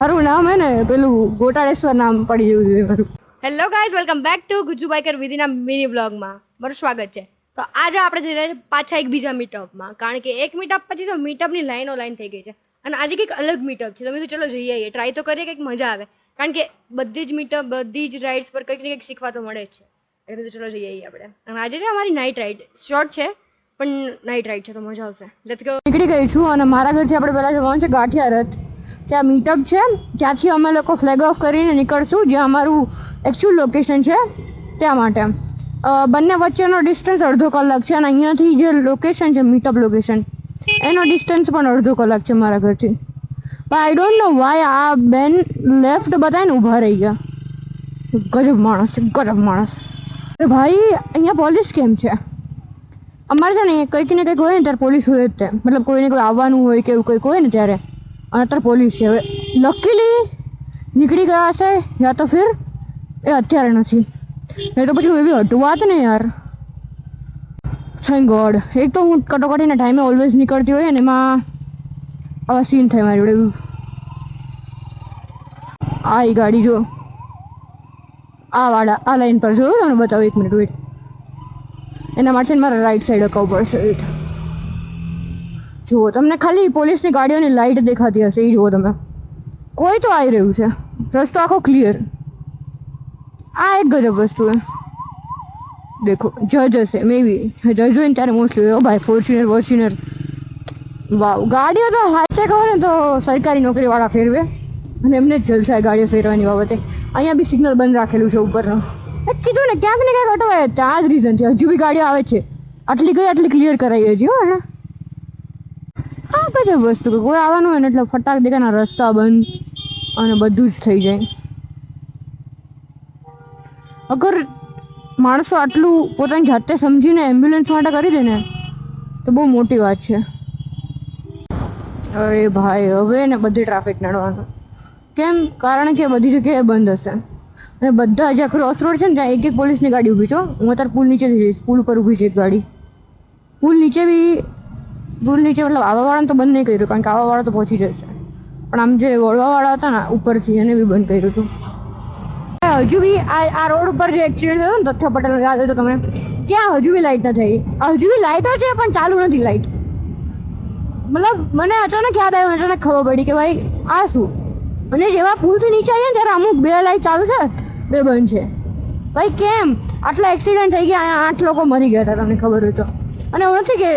મારું નામ હે ને પેલું ગોટાળેશ્વર નામ પડી જવું જોઈએ મારું. Hello guys, welcome back to Gujju biker વિધિના મિની બ્લોગમાં મારું સ્વાગત છે. તો આજે આપણે જઈ રહ્યા છીએ પાછા એક બીજા મીટઅપમાં, કારણ કે એક મીટઅપ પછી તો મીટઅપની લાઈન થઈ ગઈ છે અને આજે કંઈક અલગ મીટઅપ છે. તમે તો ચલો જઈએ આવીએ, ટ્રાય તો કરીએ, કંઈક મજા આવે, કારણ કે બધી જ મીટઅપ બધી જ રાઇડ્સ પર કંઈક ને કંઈક શીખવા તો મળે જ છે. એટલે તો ચલો જઈએ આવીએ આપણે. અને આજે છે અમારી નાઇટ રાઇડ, શોર્ટ છે પણ નાઇટ રાઇડ છે તો મજા આવશે. Let's go. નીકળી ગઈ છું અને મારા ઘરથી આપણે પહેલાં જવાનું છે ગાંઠિયા રથ. ત્યાં મીટઅપ છે, ત્યાંથી અમે લોકો ફ્લેગ ઓફ કરીને નીકળશું જ્યાં અમારું એકચ્યુઅલ લોકેશન છે ત્યાં માટે. બંને વચ્ચેનો ડિસ્ટન્સ અડધો કલાક છે અને અહીંયાથી જે લોકેશન છે મીટઅપ લોકેશન એનો ડિસ્ટન્સ પણ અડધો કલાક છે મારા ઘરથી. પણ આઈ ડોન્ટ નો વાય આ બેન લેફ્ટ બતાવીને ઊભા રહી ગયા. ગજબ માણસ છે, ગજબ માણસ. ભાઈ અહીંયા પોલીસ કેમ છે? અમારે છે ને કંઈક ને કંઈક હોય ને ત્યારે પોલીસ હોય જ તે, મતલબ કોઈને કોઈ આવવાનું હોય કે એવું કંઈક હોય ને ત્યારે. અને અત્યારે પોલીસ છે. હવે લકીલી નીકળી ગયા હશે યા તો ફિર એ અત્યારે નથી, નહીં તો પછી હું એવી હટવાત ને યાર. Thank God. એક તો હું કટોકટીના ટાઈમે ઓલવેઝ નીકળતી હોય ને એમાં આવા સીન થાય મારી જોડે. આ એ ગાડી જો, આ વાળા આ લાઈન પર જોયું તમને બતાવો, 1 મિનિટ વેઇટ. એના માટે મારે રાઈટ સાઈડ અકાવવું પડશે. વેઇટ જુઓ, તમને ખાલી પોલીસની ગાડીઓની લાઇટ દેખાતી હશે, એ જુઓ તમે. કોઈ તો આવી રહ્યું છે, રસ્તો આખો ક્લિયર. આ એક ગજબ વસ્તુ છે. દેખો જજ હશે મે બી, જજ હોય ને ત્યારે મોસ્ટલી હોય. ભાઈ ફોર્ચ્યુનર. વાવ, ગાડીઓ તો હાચે કહો ને તો સરકારી નોકરીવાળા ફેરવે અને એમને જ જલસાય ગાડીઓ ફેરવાની બાબતે. અહીંયા બી સિગ્નલ બંધ રાખેલું છે ઉપરનો. કીધું ને ક્યાંક ને ક્યાંક અટવાય જ. આ જ રીઝનથી હજુ બી ગાડીઓ આવે છે. આટલી ગઈ આટલી ક્લિયર કરાવી હજી હો એને. હા ગજબ વસ્તુ કે કોઈ આવવાનું હોય ને એટલે ફટાક દેખાના રસ્તા બંધ અને બધું જ થઈ જાય. અગર માણસો આટલું પોતાની જાતે સમજીને એમ્બ્યુલન્સ માટે કરી દે ને તો બહુ મોટી વાત છે. અરે ભાઈ હવે ને બધી ટ્રાફિક નડવાનું. કેમ? કારણ કે બધી જગ્યાએ બંધ હશે અને બધા જ્યાં ક્રોસ રોડ છે ને ત્યાં એક પોલીસની ગાડી ઊભી છે. હું અત્યારે પુલ નીચે જઈશ, પુલ ઉપર ઊભી છે એક ગાડી. પુલ નીચે મતલબ આવવાવાળાને તો બંધ નહીં કર્યું, કારણ કે આવવાવાળા તો પહોંચી જશે, પણ આમ જે વળવાવાળા હતા ને ઉપરથી એને બી બંધ કર્યું હતું. હજુ બી આ રોડ ઉપર જે એક્સિડન્ટ થયો ને તથ્ય પટેલ યાદ હોય તો તમને, ત્યાં હજુ બી લાઇટ ન થઈ. હજુ બી લાઇટો છે પણ ચાલુ નથી લાઇટ. મતલબ મને અચાનક યાદ આવ્યું, અચાનક ખબર પડી કે ભાઈ આ શું. અને જેવા પુલથી નીચે આવીએ ત્યારે અમુક 2 લાઇટ ચાલુ છે, 2 બંધ છે. ભાઈ કેમ આટલા એક્સિડન્ટ થઈ ગયા? અહીંયા 8 લોકો મરી ગયા હતા, તમને ખબર હોય તો. અને એવું નથી કે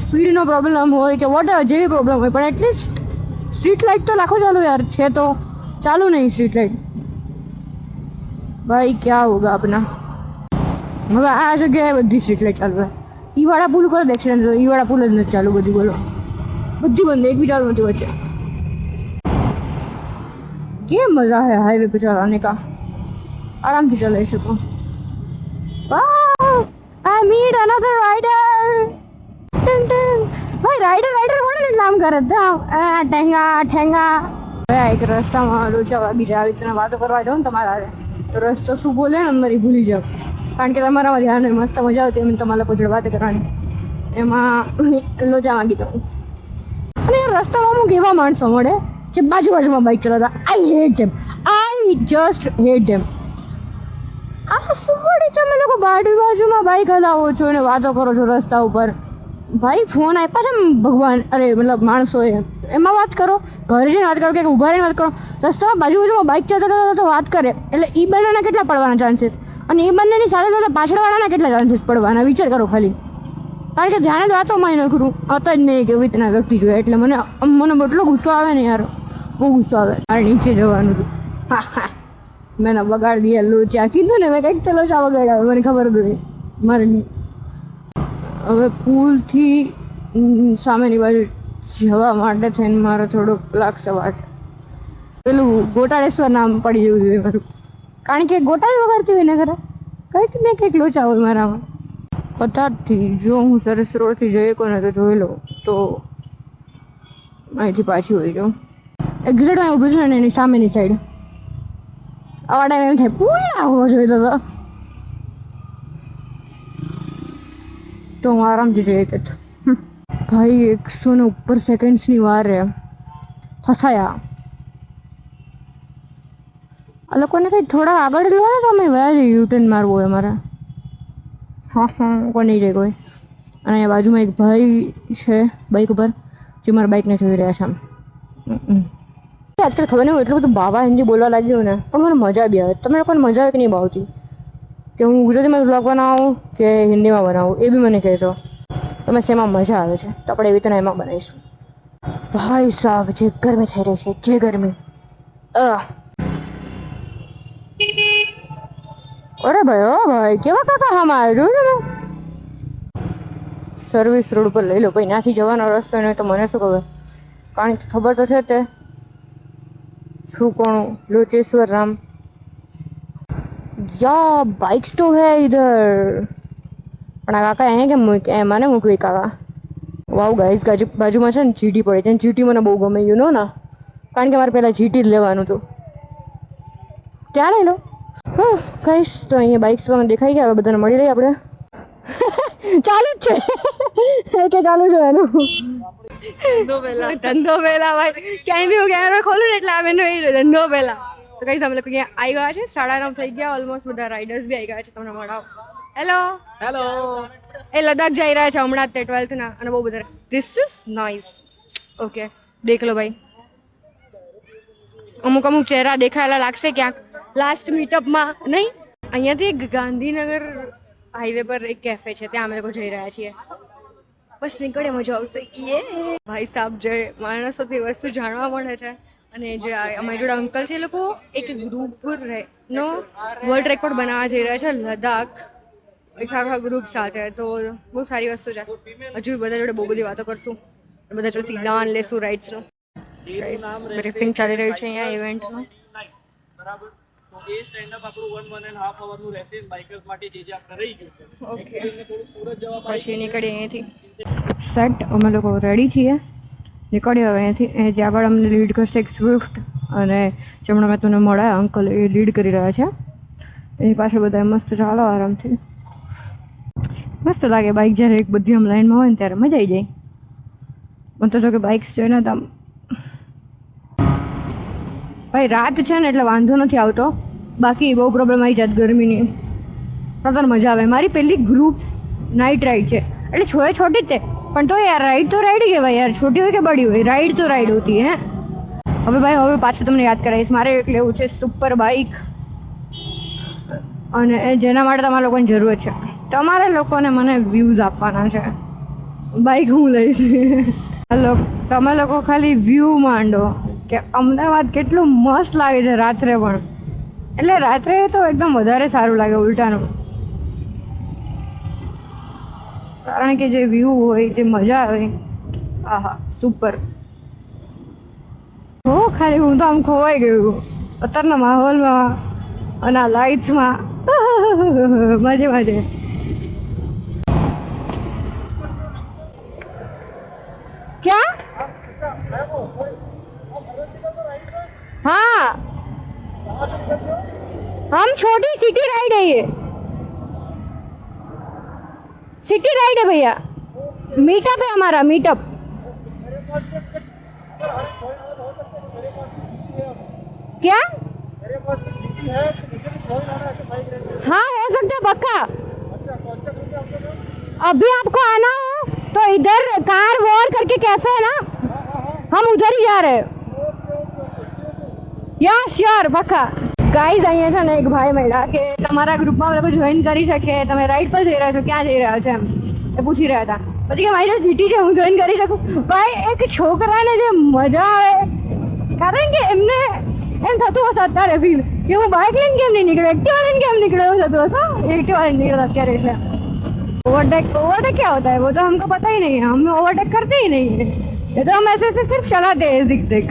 સ્પીડનો પ્રોબ્લેમ હોય કે વોટ જેવી પ્રોબ્લેમ હોય, પણ એટલીસ્ટ સ્ટ્રીટ લાઇટ તો લાખો ચાલુ યાર. છે તો ચાલુ નહીં સ્ટ્રીટ લાઇટ. ભાઈ ક્યાં હોગા આપના. હવે આ જગ્યાએ બધી સ્ટ્રીટ લાઇટ ચાલુ હોય. ઈ વાળા પુલ ઉપર જ એક્સિડન્ટ થયો, ઈ વાળા પુલ જ નથી ચાલુ. બધી બોલો, બધી બંધ, એક બી ચાલુ નથી વચ્ચે. કેમ મજા હે હાઈવે पे चलाने का, આરામથી ચલાવી શકો. I meet another rider. ભાઈ રાઈડર મળે ને એટલે આમ કરે ઠેંગા. હવે એક રસ્તામાં લોચા વાગી જાય, આવી રીતના વાતો કરવા જાઓ ને તમારા તો રસ્તો શું બોલે ને અંદર ભૂલી જાઓ, કારણ કે તમારામાં ધ્યાન હોય. મસ્ત મજા આવતી એમ તમારા લોકો જોડે વાત કરવાની, એમાં લોચા વાગી દઉં. અને રસ્તામાં અમુક એવા માણસો મળે જે બાજુમાં બાઇક ચલાવતા. આઈ જસ્ટ હેટ ધેમ. આ શું વળી તમે લોકો બાજુમાં બાઇક હલાવો છો અને વાતો કરો છો રસ્તા ઉપર. ભાઈ ફોન આપ્યા છે ભગવાન, અરે મતલબ માણસોએ, એમાં વાત કરો. ઘરે જઈને વાત કરો કે ઊભા રહીને વાત કરો. રસ્તામાં બાજુમાં બાઇક ચાલતા તો વાત કરે એટલે એ બંનેના કેટલા પડવાના ચાન્સીસ, અને એ બંનેની સાથે સાથે પાછળવાળાના કેટલા ચાન્સીસ પડવાના, વિચાર કરો ખાલી. કારણ કે ધ્યાન જ વાતોમાં નખરું હતા જ નહીં કે એવી રીતના વ્યક્તિ જોઈએ. એટલે મને એટલો ગુસ્સો આવે ને યાર, બહુ ગુસ્સો આવે. મારે નીચે જવાનું હતું. મેં બગાડ દિયા લોચા. કીધું ને મેં કંઈક તો લોચા વગાડ્યા, મને ખબર હતી મારે નહીં. હવે પુલથી સામેની બાજુ જવા માટે થઈને મારે થોડુંક લાગશે વાટ. પેલું ગોટાળેશ્વર નામ પડી જવું જોઈએ મારું, કારણ કે ગોટા જ વગાડતી હોય ને ઘરે, કંઈક ને કંઈક લોચા હોય મારામાં. કદાચથી જો હું સરસ રોડથી જઈ શકું ને તો જોઈ લઉં, તો અહીંથી પાછી હોઈ જાઉં. એક્ઝેક્ટમાં ઊભું છે ને એની સામેની સાઈડ. આવા ટાઈમ એમ થાય પુલ આવવો જોઈએ તો હું આરામથી જઈ શકત. ભાઈ 100 ને ઉપર સેકન્ડ્સની વાર ફસાયા. આ લોકોને કંઈ થોડા આગળ લો ને તમે વયા યુટર્ન મારવું હોય અમારે. હા કોઈ નહીં જાય કોઈ. અને અહીંયા બાજુમાં એક ભાઈ છે બાઇક ઉપર જે મારા બાઇકને જોઈ રહ્યા છે આમ. આજકાલ ખબર નહીં એટલું બધું બાવા હિન્દી બોલવા લાગ્યું ને પણ મને મજા બી આવે. તમને લોકોને મજા આવે કે નહીં આવતી કે હું ગુજરાતીમાં વ્લોગ બનાવું કે હિન્દીમાં બનાવું એ બી મને કહેજો. તમે શેમાં મજા આવે છે તો આપણે એવી રીતે એમાં બનાવીશું. ભાઈ સાહેબ જે ગરમી થઈ રહી છે જે ગરમી. અરે ભાઈ ઓ ભાઈ કેવા કાકા આમાં આવે જોયું તમે. સર્વિસ રોડ પર લઈ લો ભાઈ. ત્યાંથી જવાનો રસ્તો નહીં તો મને શું ખબર. કારણ કે ખબર તો છે તે શું કોણ લોચેશ્वर राम या बाइक्स तो है इधर. પણ આ કાકા અહીંયા કેમ મૂકે મને મૂકવી કાકા. વાવ ગાઈઝ બાજુમાં છે ને જીટી પડે છે. જીટી મને બહુ ગમે યુ નો ના. કારણ કે મારે પહેલાં જીટી જ લેવાનું હતું. ત્યાં લઈ લો. ગાઈઝ તો અહીંયા બાઇક્સ તમને દેખાઈ ગયા. હવે બધાને મળી રહી આપણે. ચાલુ જ છે કે ચાલુ છે એનું ધંધો પહેલા ભાઈ. ક્યાંય બી હું કેમેરા ખોલું ને એટલે આવે એનો ધંધો પહેલા. તો કઈ અમે લોકો અહીંયા આવી ગયા છે. 9:30 થઈ ગયા ઓલમોસ્ટ. બધા રાઇડર્સ બી આવી ગયા છે. તમને મળાવો. Hello hello. એ લદ્દાખ જઈ રહ્યા છે હમણાં જ 12th ના. અને બહુ બધા ધીસ ઇઝ નાઇસ. ઓકે દેખ લો ભાઈ. અમુક ચહેરા દેખાયેલા લાગશે ક્યાંક લાસ્ટ મીટઅપમાં નહીં. અહીંયાથી ગાંધીનગર હાઈવે પર એક કેફે છે ત્યાં અમે લોકો જઈ રહ્યા છીએ. બસ નીકળે મજા આવશે. ભાઈ સાહેબ જે માણસોથી વસ્તુ જાણવા મળે છે. અને જે અમારી જોડે અંકલ છે એ લોકો એક ગ્રુપ નો વર્લ્ડ રેકોર્ડ બનાવવા જઈ રહ્યા છે લદ્દાખ એક આખા ગ્રુપ સાથે. તો બહુ સારી વસ્તુ છે. હજુ બધા જોડે બહુ બધી વાતો કરશું. બધા જોડેથી જ્ઞાન લેશું રાઇડ્સનું. બ્રીફિંગ ચાલી રહ્યું છે અહીંયા ઇવેન્ટનું. બરાબર. તો એ સ્ટેન્ડ અપ આપણું 1.5 અવરનું રહેશે બાઇકર્સ માટે જે આપણે રહી ગયું છે. ઓકે પછી નીકળીએ અહીંયાથી. સેટ અમે લોકો રેડી છીએ. નીકળ્યો હવે અહીંયાથી. અહીંયાથી આગળ અમને લીડ કરશે એક સ્વિફ્ટ. અને જેમણે મેં તમને મળ્યા અંકલ એ લીડ કરી રહ્યા છે. એની પાસે બધા મસ્ત ચાલો આરામથી. મસ્ત લાગે બાઇક જ્યારે એક બધી આમ લાઈનમાં હોય ને ત્યારે મજા આવી જાય. મને તો જો કે બાઇક્સ જોઈને તો આમ ભાઈ રાત છે ને એટલે વાંધો નથી આવતો. બાકી બહુ પ્રોબ્લેમ આવી જાત ગરમીની. પણ મજા આવે. મારી પહેલી ગ્રુપ નાઇટ રાઇડ છે એટલે છોટી જ તે પણ તો યાર રાઇડ તો રાઇડ કહેવાય યાર. છોટી હોય કે બડી હોય રાઇડ તો રાઇડ હોતી હે. હવે ભાઈ હવે પાછું તમને યાદ કરાવીશ. મારે એક લેવું છે સુપર બાઇક. અને જેના માટે તમારા લોકોની જરૂર છે. તમારા લોકોને મને વ્યૂઝ આપવાના છે. બાઇક હું લઈશ. તમે લોકો ખાલી વ્યૂ માંડો કે અમદાવાદ કેટલું મસ્ત લાગે છે રાત્રે પણ. એટલે રાત્રે તો એકદમ વધારે સારું લાગે ઉલટાનું. કારણ કે જે વ્યૂ હોય જે મજા આવે આહા સુપર. ખાલી હું તો આમ ખોવાઈ ગયું અત્યારના માહોલમાં અને આ લાઇટ્સમાં. મજે મજે. क्या हाँ हम छोटी सिटी राइड है ये. सिटी राइड है भैया. मीटअप है हमारा मीटअप. क्या हाँ हो सकता है पक्का. अभी आपको आना हो तो इधर कार वॉर करके कैफे है ना हम उधर ही जा रहे हैं. યા શ્યોર પક્કા. ગાઈઝ અહીંયા છે ને એક ભાઈ મળ્યા કે તમારા ગ્રુપમાં લોકો જોઈન કરી શકે. તમે રાઈડ પર જઈ રહ્યા છો ક્યાં જઈ રહ્યા છો એમ એ પૂછી રહ્યા હતા. પછી કે મારી જોડે જીટી છે હું જોઈન કરી શકું. ભાઈ એક છોકરાને જે મજા આવે કારણ કે એમને એમ થતું હશે અત્યારે ફીલ કે હું બાઇક લઈને કેમ નહીં નીકળ્યો એક્ટિવા લઈને કેમ નીકળ્યો એવું થતું હશે. एक्टिवा लઈને નીકળતા અત્યારે એટલે ओवरटेक क्या होता है वो तो हमको पता ही नहीं है. हम ओवरटेक करते ही नहीं है. ये तो हम ऐसे सिर्फ चलाते हैं जिग जिग.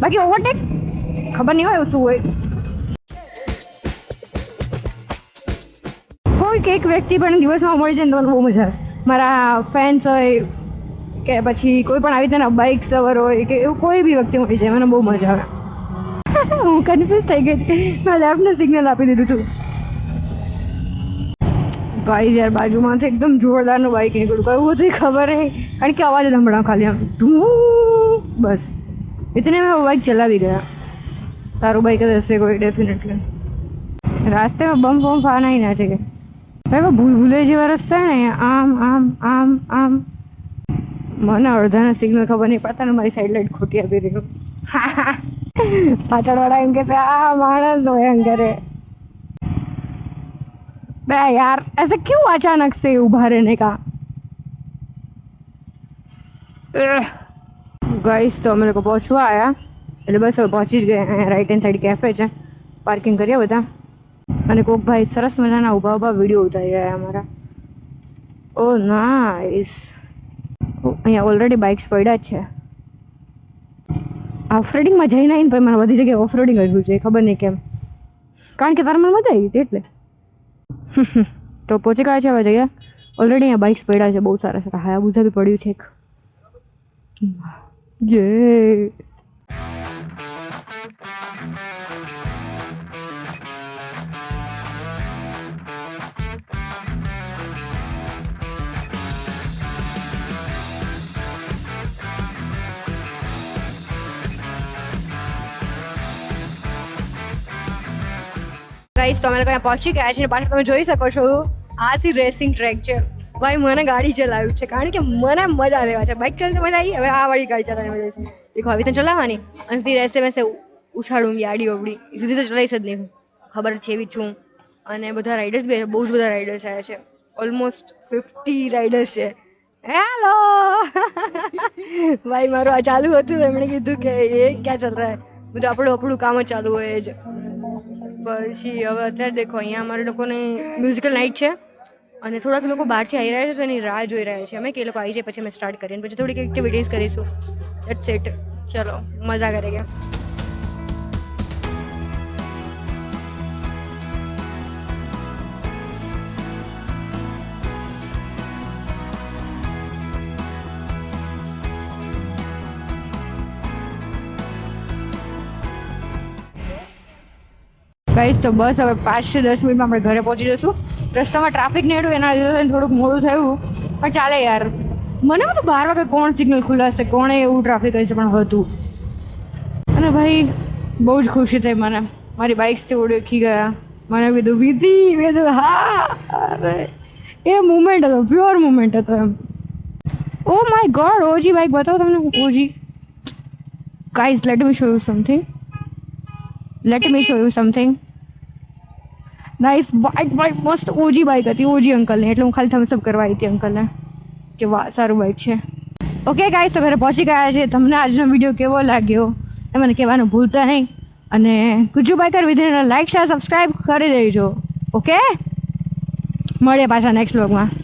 बाकी ओवरटेक ખબર નહીં હોય શું હોય. કોઈક એક વ્યક્તિ પણ દિવસમાં મળી જાય ને તો બહુ મજા આવે. મારા ફેન્સ હોય કે પછી કોઈ પણ આવી રીતના બાઇક સવાર હોય કે એવું કોઈ બી વ્યક્તિ મળી જાય મને બહુ મજા આવે. હું કન્ફ્યુઝ થઈ ગઈ. મેં લેફ્ટનું સિગ્નલ આપી દીધું હતું. ભાઈ યાર બાજુમાંથી એકદમ જોરદારનું બાઇક નીકળ્યું. કયું હતું ખબર નહીં કારણ કે અવાજ સંભળાવ ખાલી આમ ધૂ બસ. એટલે મેં બાઇક ચલાવી ગયા. सारू बाइक हશે કોઈ डेफिनेटली रास्ते में बम बम फाना ही ना चाहिए भाई वो भूल भूले जेवा रस्ता है ने आम आम आम आम મને અડધાના સિગ્નલ ખબર નહીં પડતા ને મારી સાઈડ લાઈટ ખોટી આપી રહ્યો પાછળવાળા એમ કે છે આ માણસ હોય એમ કરે बे यार ऐसे क्यों अचानक से उभा रहने का गाइस तो અમે લોકો પહોંચવા આયા એટલે બસ હવે પહોંચી જ ગયા રાઈટ હેન્ડ સાઈડ કેફે છે પાર્કિંગ કર્યા બધા અને કોક ભાઈ સરસ મજાના ઊભા ઊભા વિડીયો ઉતારી રહ્યા અમારા ઓ નાઈસ અહીંયા ઓલરેડી બાઇક્સ પડ્યા જ છે ઓફ રોડિંગમાં જઈને આવીને પછી મને બધી જગ્યાએ ઓફ રોડિંગ કરવું છે ખબર નહીં કેમ કારણ કે તારે મને મજા આવી હતી એટલે તો પહોંચી ગયા છે હવે જઈએ ઓલરેડી અહીંયા બાઇક્સ પડ્યા છે બહુ સારા સારા હાયાબુઝા બી પડ્યું છે એક યે ગાઈસ તો અમે લોકો અહીંયા પહોંચી ગયા છે પાછળ તમે જોઈ શકો છો આ સી રેસિંગ ટ્રેક છે ભાઈ મને ગાડી ચલાવ્યું છે કારણ કે મને મજા લેવા છે બાઇક ચલાવવાની મજા આવી હવે આ વાળી ગાડી ચલાવવાની મજા છે દેખો આવી રીતે ચલાવવાની અને ફિર ऐसे वैसे ઉછાળુંગી આડી ઓવડી સીધી તો ચલાવીશ જ નહીં ખબર છે એવી છું અને બધા રાઇડર્સ બી બહુ જ બધા રાઇડર્સ આવ્યા છે ઓલમોસ્ટ 50 રાઇડર્સ છે હેલો ભાઈ મારું આ ચાલુ હતું એમણે કીધું કે એ ક્યાં ચાલ રહા હે બધું આપણું કામ જ ચાલુ હોય જ પછી હવે અત્યારે દેખો અહીંયા અમારે લોકોને મ્યુઝિકલ નાઇટ છે અને થોડાક લોકો બહારથી આવી રહ્યા છે તો એની રાહ જોઈ રહ્યા છે અમે કે એ લોકો આવી જાય પછી અમે સ્ટાર્ટ કરીએ પછી થોડીક એક્ટિવિટીઝ કરીશું ધેટ્સ ઇટ ચલો મજા કરેંગે ગાઈસ તો બસ હવે 5 થી 10 મિનિટમાં આપણે ઘરે પહોંચી જશું રસ્તામાં ટ્રાફિક નહીં હતું એના લીધે થોડુંક મોડું થયું પણ ચાલે યાર મને બધું 12 વાગે કોણ સિગ્નલ ખુલાશે કોણે એવું ટ્રાફિક હશે પણ હતું અને ભાઈ બહુ જ ખુશી થઈ મને મારી બાઇક્સથી ઓળખી ગયા મને કીધું હા અરે એ મુમેન્ટ હતો પ્યોર મુમેન્ટ હતો એમ oh my god OG bike બતાવો તમને OG guys let me show you something nice bike મસ્ત ઓજી બાઇક હતી ઓજી અંકલને એટલે હું ખાલી થમ્સ અપ કરવા આવી હતી અંકલને કે વાહ સારું બાઇક છે ઓકે ગાઈસ તો ઘરે પહોંચી ગયા છે તમને આજનો વિડીયો કેવો લાગ્યો એ મને કહેવાનું ભૂલતા નહીં અને ગુજ્જુ બાઇકર વિધિને લાઈક શેર સબસ્ક્રાઈબ કરી દેજો ઓકે મળીએ પાછા નેક્સ્ટ વ્લોગમાં